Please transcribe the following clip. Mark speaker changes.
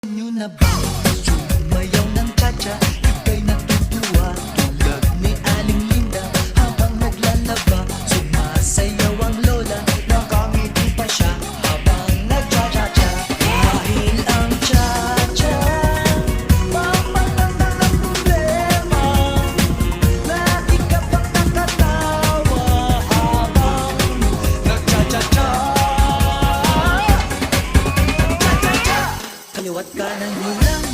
Speaker 1: nyo na ba? Sumayaw ng cha-cha, ika'y natutuwa. Tulad ni Aling Linda, habang naglalaba. Sumasayaw ang lola, nakangiti pa siya habang nagcha-cha-cha. Dahil ang cha-cha, pampalamang ang problema. Lagi ka pang nakatawa habang nagcha-cha-cha. Kaliwat kanan mo lang.